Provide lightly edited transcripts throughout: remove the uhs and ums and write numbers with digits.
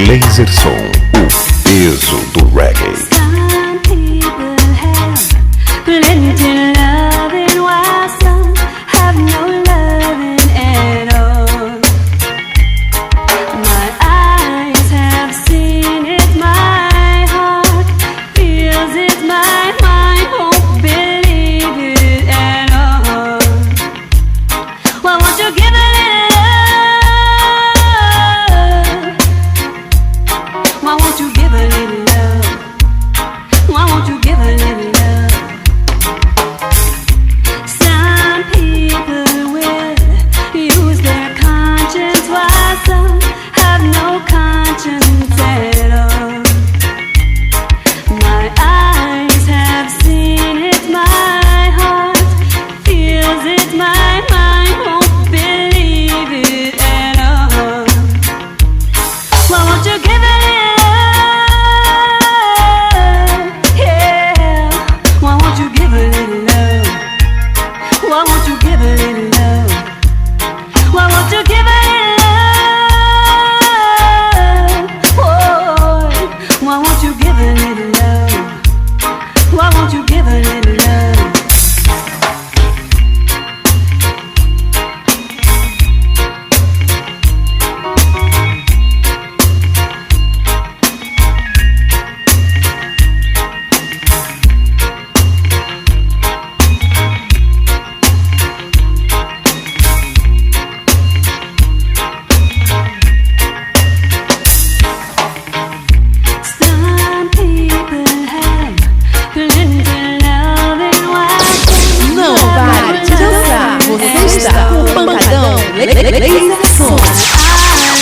Laser Som, o peso do reggae. Some people have plenty loving while some have no loving at all. My eyes have seen it, my heart feels it, my mind won't believe it at all. Why won't you give a little love? Why won't you give a little love? Why won't you give a little love? Some people will use their conscience while some have no conscience at all. My eyes have seen it, my heart feels it, my mind won't believe it at all. Why won't you give a little love? Yeah. Why won't you give a little love? Why won't you give a little love? Why won't you give a little love? Boy, why won't you give a little love? Why won't you give a little love? Some people have plenty loving while Não pare de dançar, você está no pancadão Laser Som.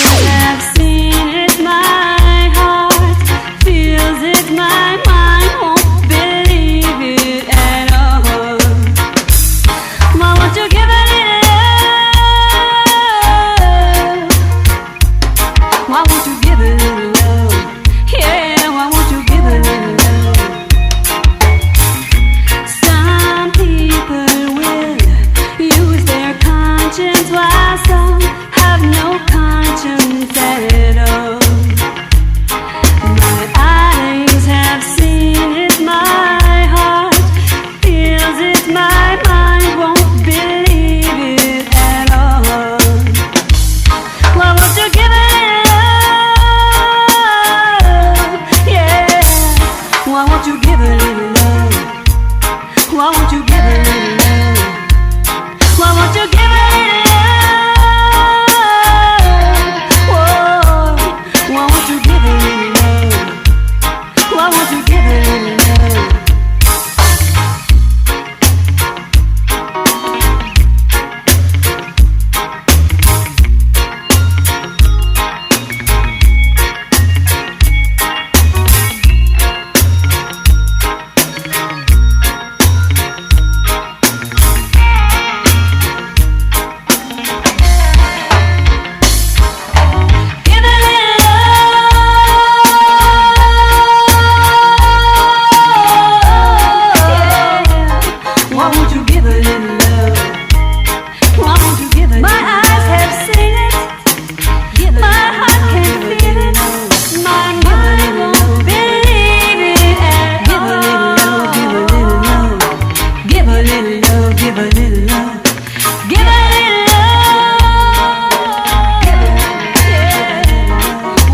I have seen it, my heart feels it, my mind won't believe it at all. Why won't you give a little love? Why won't you give a little love? Yeah, why won't you give a little love? Some people will use their conscience while some have no conscience at all. My eyes have seen it, my heart feels it, my mind won't believe it at all. Why won't you give a little love? Yeah. Why won't you give a little love? Why won't you give a little love? Why won't you give a little love? Whoa. Why won't you give a little love? Why won't you give a little love? Give a little love. Why won't you give a little love? Why won't you give a little love? My eyes have seen it. My heart can feel it. My mind won't believe it at all. Give a little love. Give a little love. Give a little love. Give a little love. Give a little love.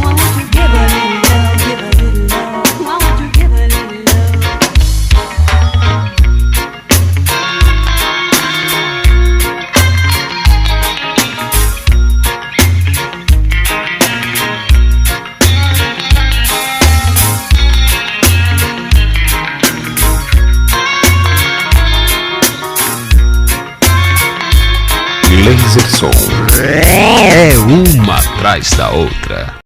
Why won't you give a little love? Give a little love. Why won't you give a little love? Laser Som é uma atrás da outra.